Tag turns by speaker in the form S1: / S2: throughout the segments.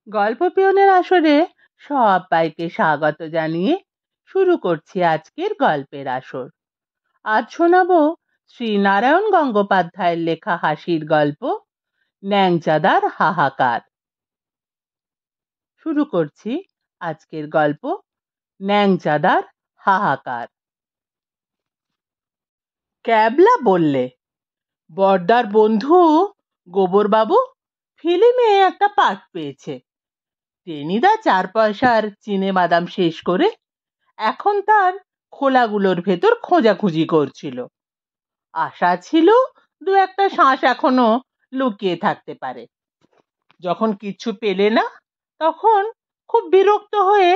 S1: গল্প পিয়নের আসরে সবাইকে স্বাগত জানিয়ে শুরু করছি আজকের গল্পের আসর। আজ শোনাবো শ্রীনারায়ণ গঙ্গোপাধ্যায়ের লেখা হাসির গল্প ন্যাংচাদার হাহাকার। শুরু করছি আজকের গল্প ন্যাংচাদার হাহাকার। ক্যাবলা বললে, বর্দার বন্ধু গোবরবাবু ফিল্মে একটা পার্ট পেয়েছে। টেনিদা 4 পয়সার চিনে বাদাম শেষ করে এখন তার খোলাগুলোর ভেতর খোঁজাখুঁজি করছিল। আশা ছিল 2-1টা শ্বাস এখনো লুকিয়ে থাকতে পারে। যখন কিছু পেলে না তখন খুব বিরক্ত হয়ে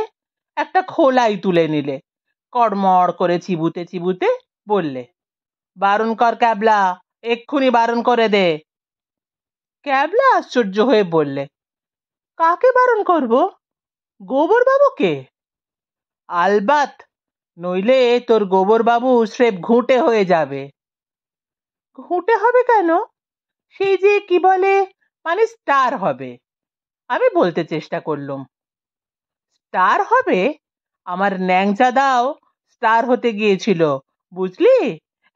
S1: একটা খোলাই তুলে নিলে, কড়মড় করে চিবুতে চিবুতে বললে, বারণ কর ক্যাবলা, এক্ষুনি বারণ করে দে। ক্যাবলা আশ্চর্য হয়ে বললে, কাকে বারণ করব? গোবরবাবুকে? আলবাত, নইলে তোর গোবরবাবু স্রেফ ঘুঁটে হয়ে যাবে। ঘুঁটে হবে কেন? সেই যে কি বলে, মানে স্টার হবে। আমি বলতে চেষ্টা করলাম। স্টার হবে? আমার ন্যাংচাদাও স্টার হতে গিয়েছিল, বুঝলি?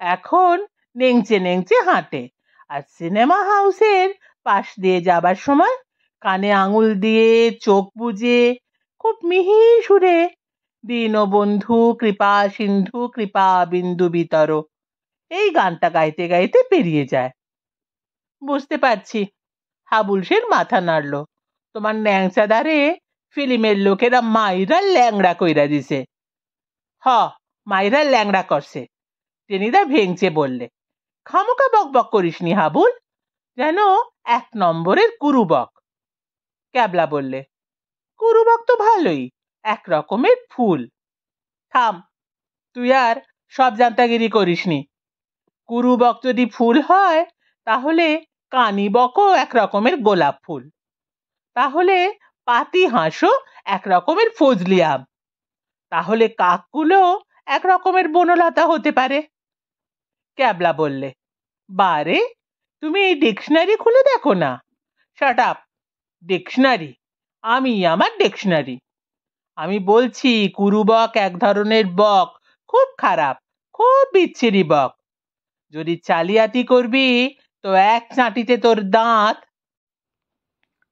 S1: এখন নেংচে নেংচে হাঁটে, আর সিনেমা হাউসের পাশ দিয়ে যাবার সময় কানে আঙুল দিয়ে চোখ বুজে খুব মিহি সুরে দীনবন্ধু কৃপা সিন্ধু কৃপা বিন্দু বিতর এই গানটা গাইতে গাইতে পেরিয়ে যায়। বুঝতে পারছি। হাবুল সেন মাথা নাড়ল। তোমার ন্যাংচাদারে ফিল্মের লোকেরা মাইরা ল্যাংড়া কইরা দিছে। হ, মাইরা ল্যাংড়া করছে, টেনিদা ভেঙচে বললে। খামোকা বক বক করিসনি হাবুল, যেন 1 নম্বরের কুরুবক। ক্যাবলা বললে, কুরুবক তো ভালোই, এক রকমের ফুল। থাম, তুই আর সব জানতাগিরি করিসনি। কুরুবক যদি ফুল হয় তাহলে কানি বকও এক রকমের গোলাপ ফুল, তাহলে পাতি হাঁসও এক রকমের ফজলি আম, তাহলে কাকগুলো এক রকমের বনলতা হতে পারে। ক্যাবলা বললে, বারে, তুমি এই ডিকশনারি খুলে দেখো না। Shut up. ডিকশনারি? আমি আমার ডিকশনারি। আমি বলছি কুরুবক এক ধরনের বক, খুব খারাপ, খুব বিচ্ছিরি বক। যদি চালিয়াতি করবি তো এক চাঁটিতে তোর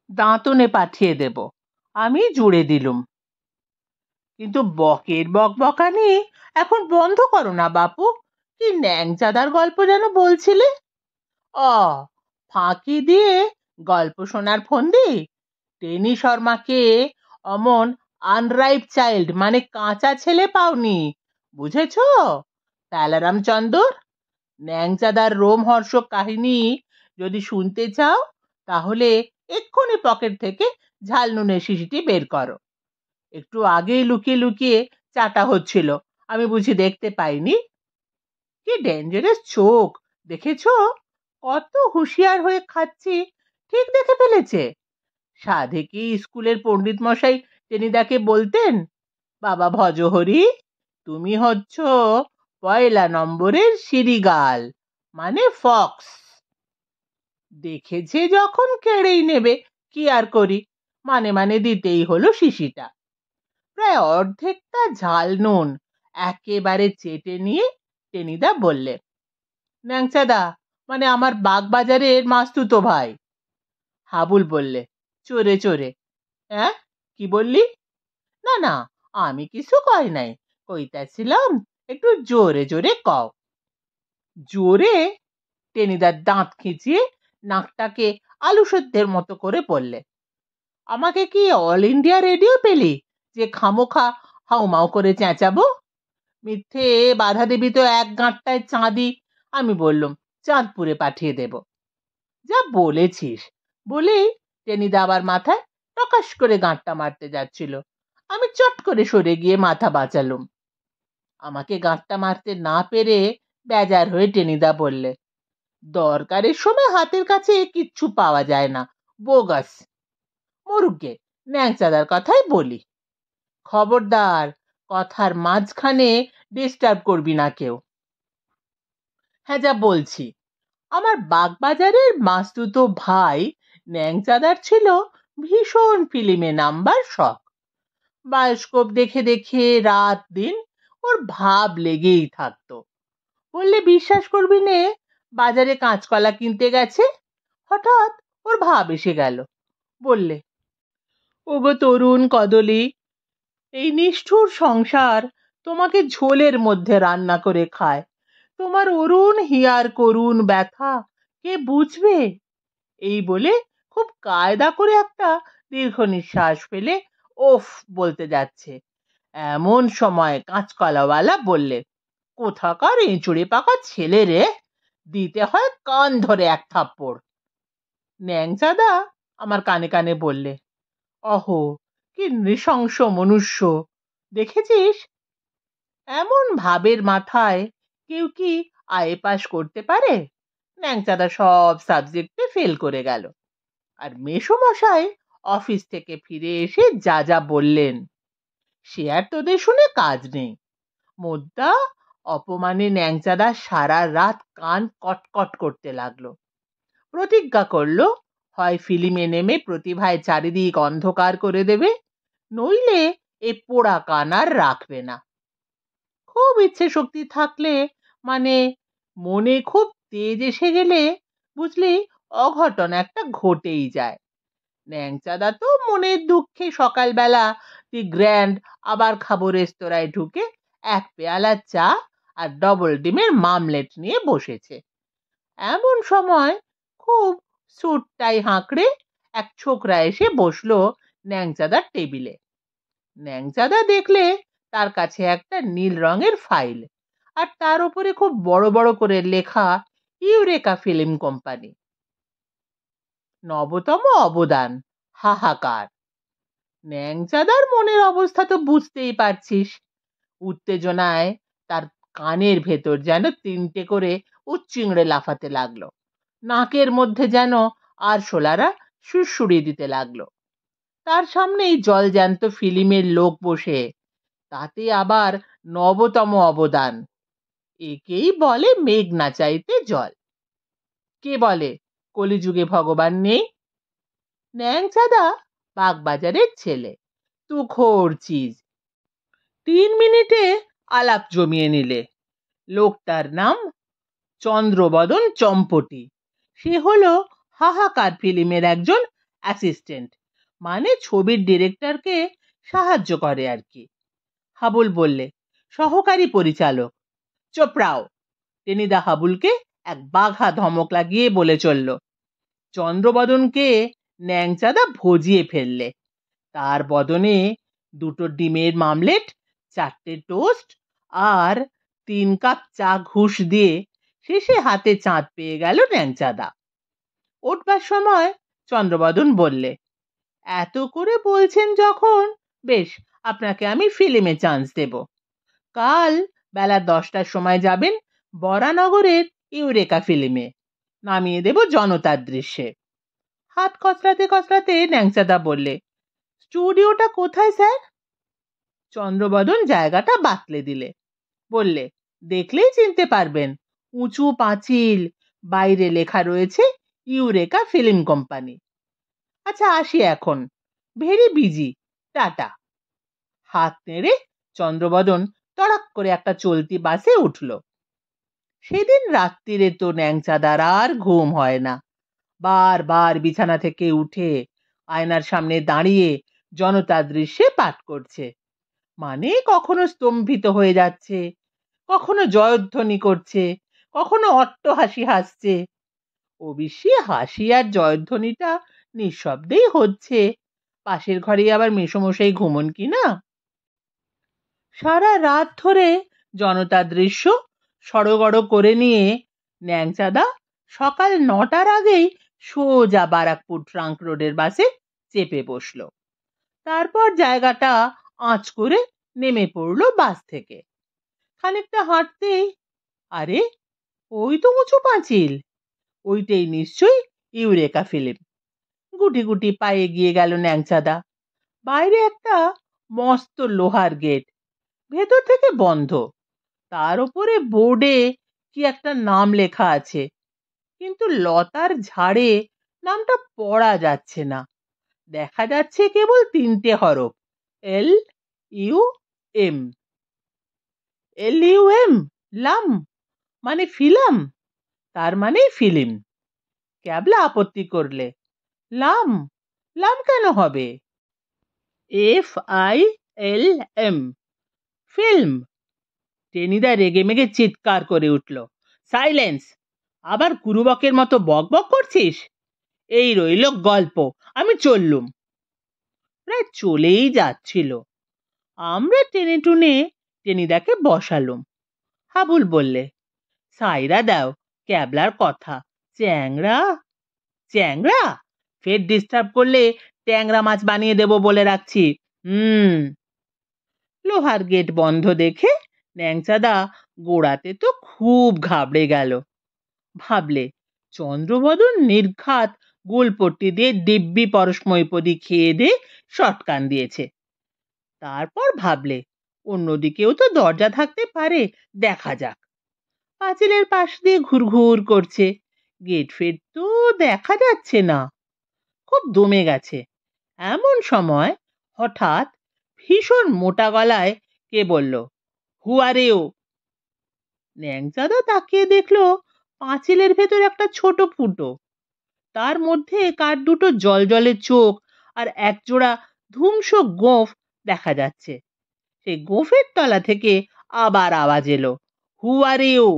S1: দাঁতনে পাঠিয়ে দেব, আমি জুড়ে দিলুম। কিন্তু বকের বকবকানি এখন বন্ধ করো না বাপু। কি ন্যাংচাদার গল্প যেন বলছিলে? ফাঁকি দিয়ে গল্প শোনার ফন্দি? টেনি শর্মাকে অমন আনরাইপ চাইল্ড মানে কাঁচা ছেলে পাওনি, বুঝেছ? তালারাম চন্দর, ন্যাংচাদার রোমহর্ষক কাহিনী যদি শুনতে চাও তাহলে এক্ষুনি পকেট থেকে ঝাল নুনের শিশিটি বের করো। একটু আগেই লুকিয়ে লুকিয়ে চাটা হচ্ছিল, আমি বুঝি দেখতে পাইনি? কি ডেঞ্জারাস চোখ, দেখেছ? কত হুঁশিয়ার হয়ে খাচ্ছি, ঠিক দেখে ফেলেছে। সাধে কি স্কুলের পণ্ডিত মশাই টেনিদাকে বলতেন, বাবা ভজহরি, তুমি হচ্ছ 1 নম্বরের সিরিগাল, মানে ফক্স। দেখেছে যখন কেড়েই নেবে, কি আর করি, মানে মানে দিতেই হলো শিশিটা। প্রায় অর্ধেকটা ঝাল নুন একেবারে চেটে নিয়ে টেনিদা বললে, ন্যাংচাদা মানে আমার বাগবাজারের মাস্তুতো ভাই। হাবুল বললে, চোরে চোরে। হ্যাঁ, কি বললি? না না, আমি কিছু কই নাই, কইতাছিলাম একটু জোরে জোরে কও। জোরে? টেনিদার দাঁত খিঁচিয়ে নাকটাকে আলু সেদ্ধের মতো করে বললে, আমাকে কি অল ইন্ডিয়া রেডিও পেলি যে খামোখা হাউমাউ করে চেঁচাবো? মিথ্যে বাধা দিবি তো এক গাঁটটায় চাঁদি, আমি বললুম চাঁদপুরে পাঠিয়ে দেব। যা বলেছিস। বলেই টেনিদা আবার মাথায় টকাশ করে গাঁটটা মারতে যাচ্ছিল, আমি চট করে সরে গিয়ে মাথা বাঁচালুম। আমাকে গাঁটটা মারতে না পেরে বেজার হয়ে টেনিদা বললে, দরকারের সময় হাতের কাছে কিচ্ছু পাওয়া যায় না, বোগাস। মরুগে, ন্যাংচাদার কথাই বলি। খবরদার, কথার মাঝখানে ডিস্টার্ব করবি না কেউ। হ্যাঁ, যা বলছি, আমার বাগবাজারের মাস্তুতো ভাই ন্যাংচাদার ছিল ভীষণ ফিল্মে নামবার শখ। বায়োস্কোপ দেখে দেখে রাত দিন ওর ভাব লেগেই থাকতো। বললে বিশ্বাস করবি নে, বাজারে কাঁচকলা কিনতে গেছে, হঠাৎ ওর ভাব এসে গেল। বললে, ওগো তরুণ কদলী, এই নিষ্ঠুর সংসার তোমাকে ঝোলের মধ্যে রান্না করে খায়। তোমার অরুণ হিয়ার করুণ ব্যথা কে বুঝবে? এই বলে খুব কায়দা করে একটা দীর্ঘ নিঃশ্বাস ফেলে ওফ বলতে যাচ্ছে, এমন সময় কাঁচকলাওয়ালা বললে, কোথাকার এঁচুড়ে পাকা ছেলে রে, দিতে হয় কান ধরে এক থাপ্পড়। ন্যাংচাদা আমার কানে কানে বললে, অহো, কি নৃশংস মনুষ্য দেখেছিস? এমন ভাবের মাথায় কেউ কি আয়ে পাশ করতে পারে? ন্যাংচাদা সব সাবজেক্টে ফেল করে গেল। আর মেসোমশাই অফিস থেকে ফিরে এসে যা যা বললেন, সে আর তোদের শুনে কাজ নেই। মোদ্দা অপমানে ন্যাংচাদা সারা রাত কান কটকট করতে লাগলো। প্রতিজ্ঞা করলো, হয় ফিল্মে নেমে প্রতিভায় চারিদিক অন্ধকার করে দেবে, নইলে এ পোড়া কান আর রাখবে না। খুব ইচ্ছে শক্তি থাকলে, মানে মনে খুব তেজ এসে গেলে, বুঝলি, অঘটন একটা ঘটেই যায়। ন্যাংচাদা তো মনের দুঃখে সকালবেলা দি গ্র্যান্ড আবার খাবো রেস্তোরাঁয় ঢুকে এক পেয়ালা চা আর ডবল ডিমের মামলেট নিয়ে বসেছে। এমন সময় খুব স্যুট টাই হাঁকড়ে এক ছোকরা এসে বসলো ন্যাংচাদার টেবিলে। ন্যাংচাদা দেখলে তার কাছে একটা নীল রঙের ফাইল, আর তার উপরে খুব বড় বড় করে লেখা ইউরেকা ফিল্ম কোম্পানি। নবতম অবদান, হাহাকার। ন্যাংচাদার মনের অবস্থা তো বুঝতেই পারছিস। উত্তেজনায় তার কানের ভেতর যেন তিনটে করে উচ্চিংড়ে লাফাতে লাগলো, নাকের মধ্যে যেন আরশোলারা সুড়সুড়ি দিতে লাগলো। তার সামনেই জলজ্যান্ত ফিল্মের লোক বসে, তাতে আবার নবতম অবদান। একেই বলে মেঘ না চাইতে জল। কে বলে কলিযুগে ভগবান নেই? ন্যাংচাদা বাগবাজারের ছেলে, তুখোড় চিজ। 3 মিনিটে আলাপ জমিয়ে নিলে। লোকটার নাম চন্দ্রবদন চম্পটি। সে হলো হাহাকার ফিল্মের একজন অ্যাসিস্ট্যান্ট, মানে ছবির ডিরেক্টরকে সাহায্য করে আর কি। হাবুল বললে, সহকারী পরিচালক। চোপড়াও। টেনিদা হাবুলকে এক বাঘা ধমক লাগিয়ে বলে চলল। চন্দ্রবদনকে ন্যাংচাদা ভজিয়ে ফেললে। তার বদনে 2টো ডিমের মামলেট, 4টে টোস্ট আর 3 কাপ চা ঘুষ দিয়ে শেষে হাতে চাঁদ পেয়ে গেল ন্যাংচাদা। উঠবার সময় চন্দ্রবদন বললে, এত করে বলছেন যখন, বেশ, আপনাকে আমি ফিল্মে চান্স দেব। কাল বেলা 10টার সময় যাবেন বরানগরের ইউরেকা ফিল্মে, নামিয়ে দেব জনতার দৃশ্যে। হাত কচলাতে কচলাতে ন্যাংচাদা বললে, স্টুডিওটা কোথায় স্যার? চন্দ্রবদন জায়গাটা বাতলে দিলে। বললে, দেখলেই চিনতে পারবেন, উঁচু পাঁচিল, বাইরে লেখা রয়েছে ইউরেকা ফিল্ম কোম্পানি। আচ্ছা আসি এখন, ভেরি বিজি, টাটা। হাত নেড়ে চন্দ্রবদন তড়াক করে একটা চলতি বাসে উঠল। সেদিন রাত্রিরে তো ন্যাংচাদার আর ঘুম হয় না। বারবার বিছানা থেকে উঠে আয়নার সামনে দাঁড়িয়ে জনতার দৃশ্যে পাঠ করছে। মানে কখনো স্তম্ভিত হয়ে যাচ্ছে, কখনো জয়ধ্বনি করছে, কখনো অট্টহাসি হাসছে। অবশ্যই হাসি আর জয়ধ্বনিটা নিঃশব্দেই হচ্ছে, পাশের ঘরে আবার মেসোমশাই ঘুমন কি না। সারা রাত ধরে জনতার দৃশ্য সড়গড় করে নিয়ে ন্যাংচাদা সকাল 9টার আগেই সোজা বারাকপুর ট্রাঙ্ক রোডের বাসে চেপে বসলো। তারপর জায়গাটা আঁচ করে নেমে পড়লো বাস থেকে। খানিকটা হাঁটতেই, আরে ওই তো উঁচু পাঁচিল, ওইটাই নিশ্চয়ই ইউরেকা ফিল্ম। গুটি গুটি পায়ে গিয়ে গেল ন্যাংচাদা। বাইরে একটা মস্ত লোহার গেট, ভেতর থেকে বন্ধ। তার উপরে বোর্ডে কি একটা নাম লেখা আছে, কিন্তু লতার ঝাড়ে নামটা পড়া যাচ্ছে না। দেখা যাচ্ছে কেবল 3টে হরফ, L U M. L U M, লাম, মানে ফিলাম, তার মানে ফিল্ম। ক্যাবলা আপত্তি করলে, লাম, লাম কেন হবে? F I L M, film. Tenida রেগে মেগে চিৎকার করে উঠল, সাইলেন্স! আবার কুরুবকের মতো বক বক করছিস? এই রইল গল্প, আমি চললুম। প্রায় চলেই যাচ্ছিল। আমরা টেনে টুনে টেনিদাকে বসালুম। হাবুল বললে, সাইরা দাও ক্যাবলার কথা, চ্যাংড়া। চ্যাংড়া? ফের ডিস্টার্ব করলে ট্যাংরা মাছ বানিয়ে দেব বলে রাখছি। লোহার গেট বন্ধ দেখে ন্যাংচাদা গোড়াতে তো খুব ঘাবড়ে গেল। ভাবলে, চন্দ্রবদন নির্ঘাত গোলপট্টি দিয়ে দিব্যি পরশময়ীপদী খেয়ে দিয়ে শটকান দিয়েছে। তারপর ভাবলে, অন্যদিকেও তো দরজা থাকতে পারে, দেখা যাক। পাঁচিলের পাশ দিয়ে ঘুরঘুর করছে, গেট ফেট তো দেখা যাচ্ছে না। খুব দমে গেছে। এমন সময় হঠাৎ ভীষণ মোটা গলায় কে বলল, হু আর ইউ? ন্যাংচাদা তাকিয়ে দেখলো পাঁচিলের ভেতর একটা ছোট ফুটো, তার মধ্যে কার দুটো জলজলে চোখ আর একজোড়া ধুমসো গোঁফ দেখা যাচ্ছে। সেই গোঁফের তলা থেকে আবার আওয়াজ এলো, হু আর ইউ?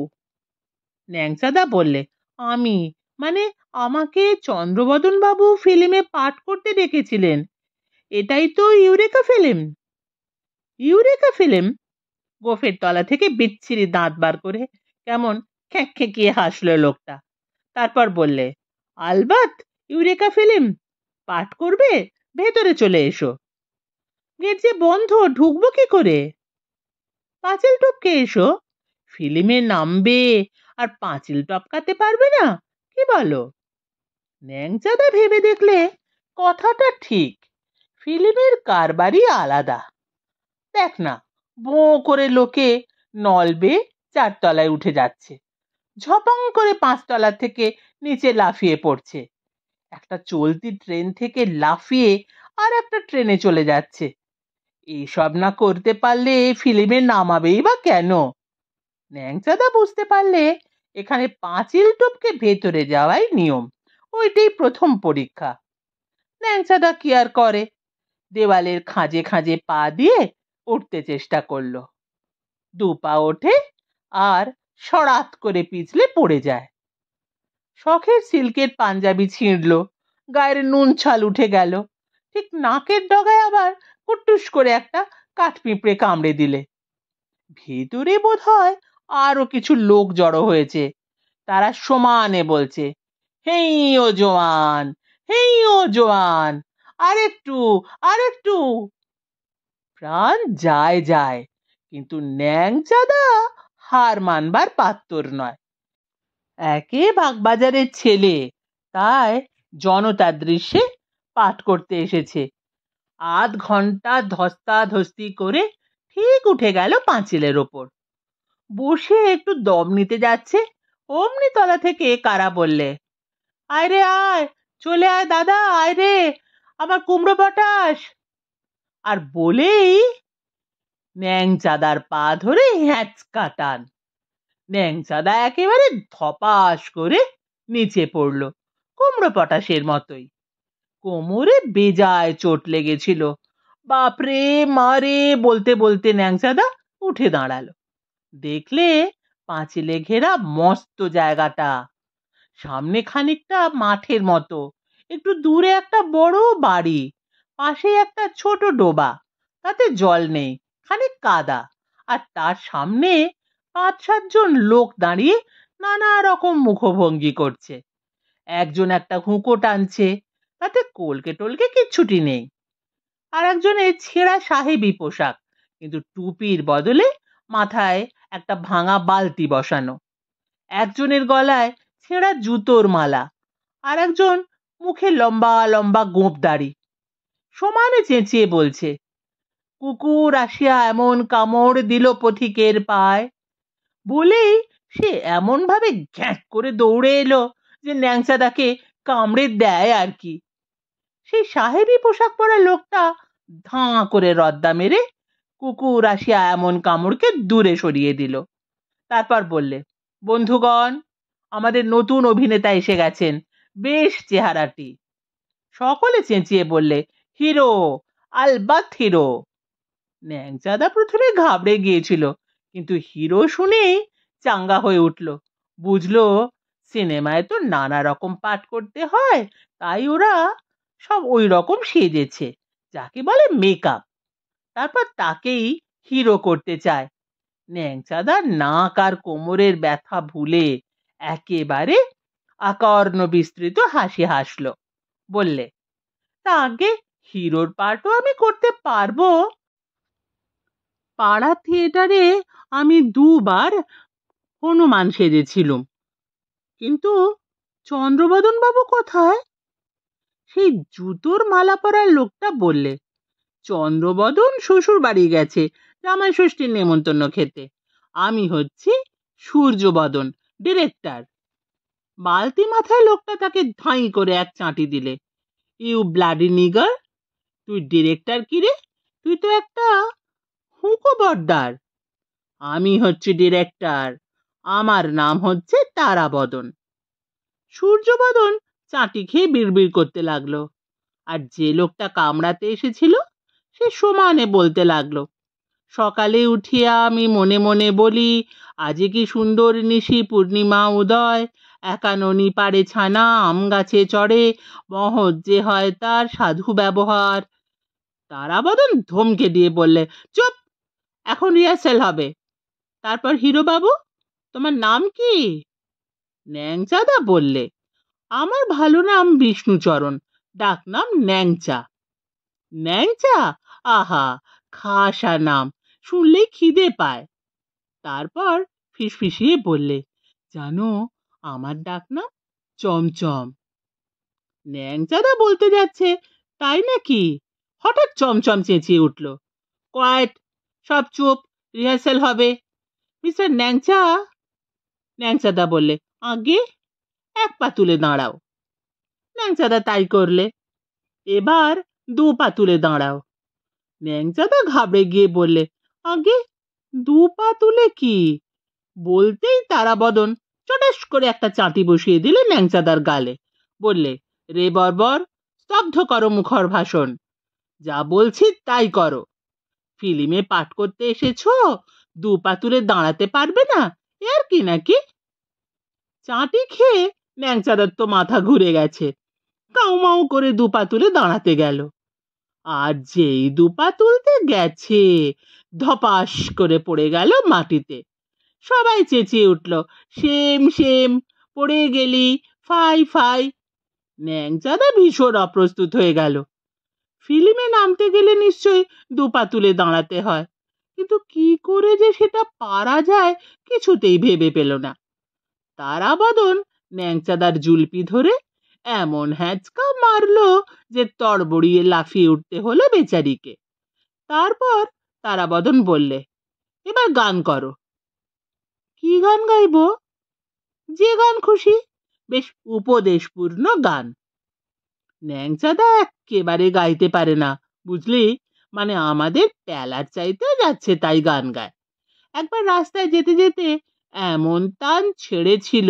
S1: ন্যাংচাদা বললে, আমি, মানে আমাকে চন্দ্রবদন বাবু ফিল্মে পাঠ করতে ডেকেছিলেন। এটাই তো ইউরেকা ফিল্ম। Eureka film? গোফের তলা থেকে বিচ্ছিরি দাঁত বার করে কেমন খ্যাঁকিয়ে হাসলো লোকটা। তারপর বললে, আলবাত ইউরেকা ফিল্ম। পাঠ করবে? ভেতরে চলে এসো। গেট যে বন্ধ, ঢুকবো কি করে? পাঁচিল টপকে এসো। ফিল্মে নামবে আর পাঁচিল টপকাতে পারবে না, কি বলো? ন্যাংচাদা ভেবে দেখলে কথাটা ঠিক। ফিল্মের কারবারই আলাদা। দেখ না, বো করে লোকে নলবে 4 তলায় উঠে যাচ্ছে, ঝপাং করে 5 তলা থেকে নিচে লাফিয়ে পড়ছে, একটা চলতি ট্রেন থেকে লাফিয়ে আর একটা ট্রেনে চলে যাচ্ছে। এইসব না করতে পারলে ফিল্মে নামাবেই বা কেন? ন্যাংচাদা বুঝতে পারলে এখানে পাঁচিল টপকে ভেতরে যাওয়াই নিয়ম, ওইটাই প্রথম পরীক্ষা। ন্যাংচাদা কি আর করে, দেওয়ালের খাঁজে খাঁজে পা দিয়ে উঠতে চেষ্টা করলো। 2 পা ওঠে আর সরাত করে পিছলে পড়ে যায়। শখের সিল্কের পাঞ্জাবি ছিঁড়ল, গায়ের নুন ছাল উঠে গেল, ঠিক নাকের ডগায় আবার কুট্টুস করে একটা কাঠপিঁপড়ে কামড়ে দিলে। ভেতরে বোধ হয় আরো কিছু লোক জড়ো হয়েছে, তারা সমানে বলছে, হেই ও জোয়ান, হেই ও জোয়ান, আরেকটু, আরেকটু। প্রাণ যায় যায়, কিন্তু ন্যাংচাদা হার মানবার পাত্তর নয়। একে বাগবাজারের ছেলে, তাই জনতার দৃশ্যে পাঠ করতে এসেছে। আধ ঘন্টা ধস্তাধস্তি করে ঠিক উঠে গেল পাঁচিলের ওপর। বসে একটু দম নিতে যাচ্ছে, অমনি তলা থেকে কারা বললে, আয় রে আয়, চলে আয় দাদা, আয় রে, আমার কুমড়ো পটাশ। আর বলেই ন্যাংচাদার পা ধরে হ্যাঁচকা টান। ন্যাংচাদা একেবারে ধপাস করে নিচে পড়ল, কুমড়ো পটাশের মতোই। কোমরে বেজায় চোট লেগেছিল। বাপরে মারে বলতে বলতে ন্যাংচাদা উঠে দাঁড়ালো। দেখলে পাঁচিলে ঘেরা মস্ত জায়গাটা, সামনে খানিকটা মাঠের মতো, একটু দূরে একটা বড় বাড়ি, পাশে একটা ছোট ডোবা, তাতে জল নেই, খানিক কাদা, আর তার সামনে 5-7 জন লোক দাঁড়িয়ে নানা রকম মুখভঙ্গি করছে। একজন একটা হুঁকো টানছে, তাতে কলকে টলকে কিচ্ছুটি নেই। আর একজনের ছেঁড়া সাহেবি পোশাক, কিন্তু টুপির বদলে মাথায় একটা ভাঙা বালতি বসানো। একজনের গলায় ছেঁড়া জুতোর মালা, আর একজন মুখে লম্বা লম্বা গোঁপ দাড়ি, সমানে চেঁচিয়ে বলছে, কুকুর আসিয়া এমন কামড় দিল পথিকের পায়। বলেই সে এমন ভাবে ঘ্যাঁক করে দৌড়ে এলো যে ন্যাংচাদাকে কামড়ে দেয় আর কি। সেই সাহেবি পোশাক পরা লোকটা ধাঁ করে রদ্দা মেরে কুকুর আসিয়া এমন কামড়কে দূরে সরিয়ে দিল। তারপর বললে, বন্ধুগণ, আমাদের নতুন অভিনেতা এসে গেছেন, বেশ চেহারাটি। সকলে চেঁচিয়ে বললে, হিরো, আলবাত হিরো। ন্যাংচাদা প্রথমে ঘাবড়ে গিয়েছিল, কিন্তু হিরো শুনেই চাঙ্গা হয়ে উঠল। বুঝলো সিনেমায় তো নানা রকম পাঠ করতে হয়, তাই ওরা সব ওই রকম সেজেছে, যাকে বলে মেকআপ। তারপর তাকেই হিরো করতে চায়। ন্যাংচাদার নাক আর কোমরের ব্যথা ভুলে একেবারে আকর্ণ বিস্তৃত হাসি হাসলো। বললে, তা আগে হিরোর পার্টও আমি করতে পারবো। পাড়া থিয়েটারে আমি দুবার হনুমান সেজেছিলুম, কিন্তু চন্দ্রবদন বাবু কোথায়? সেই জুতোর মালা পরার লোকটা বললে, চন্দ্রবদন শ্বশুর বাড়ি গেছে জামাই ষষ্ঠীর নেমন্তন্ন খেতে। আমি হচ্ছি সূর্যবদন, ডিরেক্টর। বালতি মাথায় লোকটা তাকে ধাই করে এক চাঁটি দিলে। ইউ ব্লাডি নিগার, তুই ডিরেক্টর কি রে? তুই তো একটা হুঁকো বর্দার। আমি হচ্ছি ডিরেক্টর, আমার নাম হচ্ছে তারাবদন। সূর্যবদন চাটি খেয়ে বিড়বিড় করতে লাগলো, আর যে লোকটা কামড়াতে এসেছিল সে সমানে বলতে লাগলো, সকালে উঠিয়া আমি মনে মনে বলি, আজে কি সুন্দর নিশি পূর্ণিমা উদয়, একা ননি পাড়ে ছানা আম গাছে চড়ে, মহৎ যে হয় তার সাধু ব্যবহার। তারাবদন ধমকে দিয়ে বললে, চুপ, এখন রিহার্সেল হবে। তারপর হিরো বাবু, তোমার নাম কি? ন্যাংচাদা বললে, আমার ভালো নাম বিষ্ণুচরণ, ডাক নাম ন্যাংচা। ন্যাংচা? আহা, খাসা নাম, শুনলেই খিদে পায়। তারপর ফিসফিসিয়ে বললে, জানো আমার ডাক নাম চমচম। ন্যাংচাদা বলতে যাচ্ছে, তাই নাকি? হঠাৎ চমচম চেঁচিয়ে উঠল, কোয়াইট, সব চুপ, রিহার্সেল হবে। মিস্টার ন্যাংচা। ন্যাংচাদা বললে, আগে এক পা তুলে দাঁড়াও। ন্যাংচাদা তাই করলে। এবার দু পা তুলে দাঁড়াও। ন্যাংচাদা ঘাবড়ে গিয়ে বললে, আগে দু পা তুলে কি? বলতেই তারাবদন চটাস করে একটা চাঁটি বসিয়ে দিলে ন্যাংচাদার গালে। বললে, রে বর্বর, স্তব্ধ করো মুখর ভাষণ, যা বলছি তাই করো। ফিল্মে পাঠ করতে এসেছো, দু পা তুলে দাঁড়াতে পারবে না, এর কি নাকি? চাঁটি খেয়ে ন্যাংচাদার তো মাথা ঘুরে গেছে, কাউমাউ করে দু পা তুলে দাঁড়াতে গেল। আর যেই দু পা তুলতে গেছে, ধপাস করে পড়ে গেল মাটিতে। সবাই চেঁচিয়ে উঠল, সেম সেম, পড়ে গেলি, ফাই ফাই। ন্যাংচাদা ভীষণ অপ্রস্তুত হয়ে গেল। ফিল্মে নামতে গেলে নিশ্চয়ই দু পা তুলে দাঁড়াতে হয়, কিন্তু কি করে যে সেটা পারা যায় কিছুতেই ভেবে পেল না। তারাবদন ন্যাংচাদার জুলপি ধরে এমন হ্যাঁচকা মারলো যে তড়বড়িয়ে লাফিয়ে উঠতে হলো বেচারিকে। তারপর তারাবদন বললে, এবার গান করো। কি গান গাইব? যে গান খুশি, বেশ উপদেশপূর্ণ গান। ন্যাংচাদা একেবারে গাইতে পারে না, বুঝলি, মানে আমাদের প্যালার চাইতেও যাচ্ছে তাই গান গায়। একবার রাস্তায় যেতে যেতে এমন তান ছেড়েছিল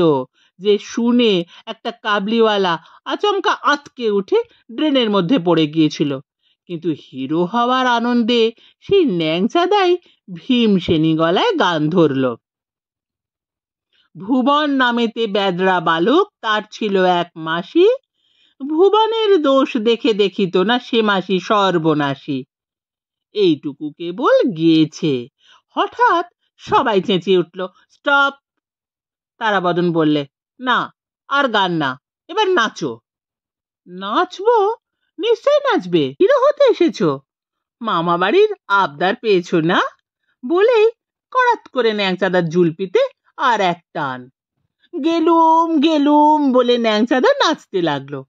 S1: যে শুনে একটা কাবলিওয়ালা আচমকা আঁতকে উঠে ড্রেনের মধ্যে পড়ে গিয়েছিল। কিন্তু হিরো হওয়ার আনন্দে সেই ন্যাংচাদাই ভীমসেনী গলায় গান ধরল। ভুবন নামেতে বেদরা বালক, তার ছিল এক মাসি, ভুবনের দোষ দেখে দেখিত না সে মাসি সর্বনাশী। এইটুকু কেবল গিয়েছে। হঠাৎ সবাই চেঁচিয়ে উঠল, স্টপ। তারাবদন বললে, না, আর গান না, এবার নাচো। নাচবো? নিশ্চয় নাচবে, হিরো হতে এসেছো, মামা বাড়ির আবদার পেয়েছো না? বলেই কড়াত করে ন্যাংচাদার জুলপিতে আর এক টান। গেলুম গেলুম বলে ন্যাংচাদা নাচতে লাগলো,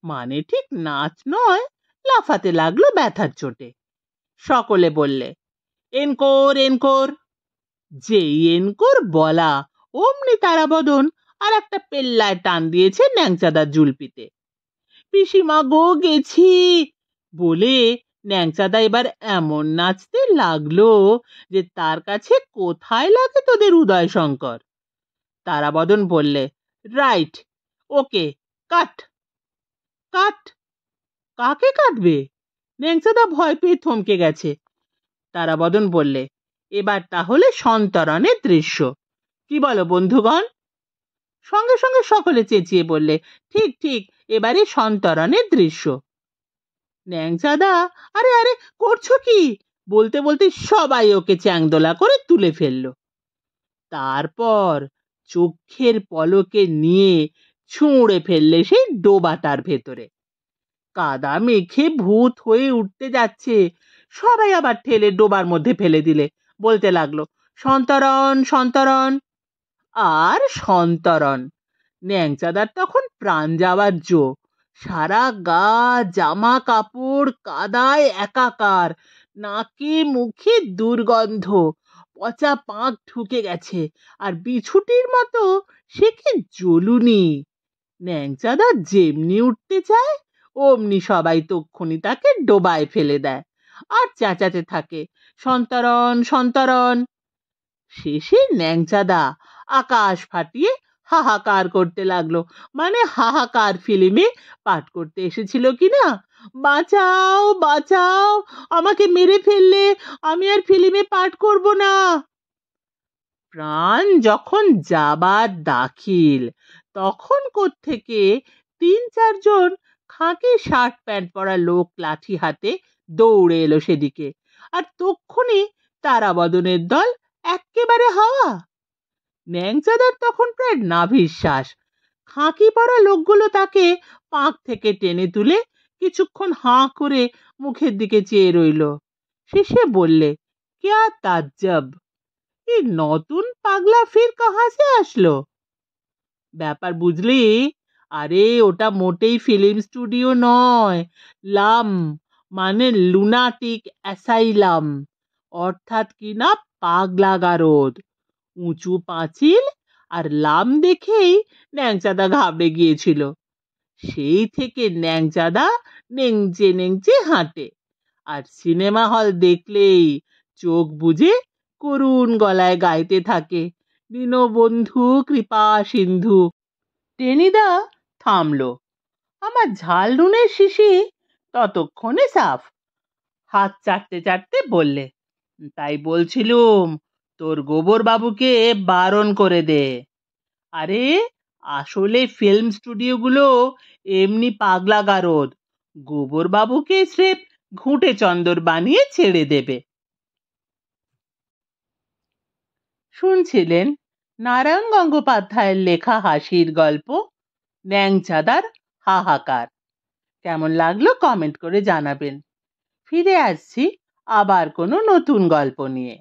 S1: মানে ঠিক নাচ নয়, লাফাতে লাগলো ব্যথার চোটে। সকলে বললে, এনকোর এনকোর। যেই এনকোর বলা, অমনি তারাবদন আর একটা পেল্লায় টান দিয়েছে ন্যাংচাদার জুলপিতে। পিসিমা গো গেছি বলে ন্যাংচাদা এবার এমন নাচতে লাগলো যে তার কাছে কোথায় লাগে তোদের উদয়শঙ্কর। তারাবদন বললে, রাইট, ওকে, কাট। কাট? কাকে কাটবে? ন্যাংচাদা ভয় পেয়ে থমকে গেছে। তারাবদন বললে, এবার তাহলে সন্তরণের দৃশ্য, কি বলো বন্ধুগণ? সঙ্গে সঙ্গে সকলে চেঁচিয়ে বললে, ঠিক ঠিক, এবারে সন্তরণের দৃশ্য। ন্যাংচাদা আরে আরে করছো কি বলতে বলতে সবাই ওকে চ্যাংদোলা করে তুলে ফেললো। তারপর চোখের পলকে নিয়ে ছুঁড়ে ফেললে সেই ডোবাটার ভেতরে। কাদা মেখে ভূত হয়ে উঠতে যাচ্ছে, সবাই আবার ঠেলে ডোবার মধ্যে ফেলে দিলে, বলতে লাগলো, সন্তরণ সন্তরণ। আর সন্তরণ। ন্যাংচাদার তখন প্রাণ যাওয়ার জো, সারা গা জামা কাপড় কাদায় একাকার, নাকে মুখে দুর্গন্ধ, পচা পাঁক ঢুকে গেছে, আর বিছুটির মতো সে কি জ্বলুনি। ন্যাংচাদা যেমনি উঠতে চায় অমনি সবাই তক্ষুনি তাকে ডোবায় ফেলে দেয় আর চেঁচাতে থাকে, সন্তরণ সন্তরণ। শেষে ন্যাংচাদা আকাশ ফাটিয়ে হাহাকার করতে লাগলো, মানে হাহাকার ফিল্মে পাঠ করতে এসেছিল কিনা, বাঁচাও বাঁচাও, আমাকে মেরে ফেললে, আমি আর ফিল্মে পাঠ করব না। প্রাণ যখন যাবার দাখিল তখন কোত্থেকে 3-4 জন খাকি শার্ট প্যান্ট পরা লোক লাঠি হাতে দৌড়ে এলো সেদিকে, আর তক্ষুনি তারাবদনের দল এক্কেবারে হাওয়া। ন্যাংচাদার তখন প্রায় নাভিশ্বাস। খাকি পরা লোকগুলো তাকে পাঁক থেকে টেনে তুলে কিছুক্ষণ হাঁ করে মুখের দিকে চেয়ে রইল। শেষে বললে, ক্যা তাজ্জব, এই নতুন পাগলা ফির কাহা সে আসলো? ব্যাপার বুঝলি? আরে ওটা মোটেই ফিল্ম স্টুডিও নয়, লাম মানে লুনাটিক অ্যাসাইলাম, অর্থাৎ কিনা পাগলাগারদ। উঁচু পাঁচিল আর লাম দেখেই ন্যাংচাদা ঘাবড়ে গিয়েছিল। সেই থেকে ন্যাংচাদা নেংচে নেংচে হাঁটে, আর সিনেমা হল দেখলেই চোখ বুজে করুণ গলায় গাইতে থাকে, দীনবন্ধু কৃপা সিন্ধু। টেনিদা থামলো। আমার ঝাল নুনের শিশি ততক্ষণে সাফ। হাত চাটতে চাটতে বললে, তাই বলছিলুম তোর গোবর বাবুকে বারণ করে দে। আরে আসলে ফিল্ম স্টুডিওগুলো এমনি পাগলাগারদ, গোবর বাবুকে স্রেফ ঘুঁটে চন্দর বানিয়ে ছেড়ে দেবে। শুনছিলেন নারায়ণ গঙ্গোপাধ্যায়ের লেখা হাসির গল্প ন্যাংচাদার হাহাকার। কেমন লাগলো কমেন্ট করে জানাবেন। ফিরে আসছি আবার কোনো নতুন গল্প নিয়ে।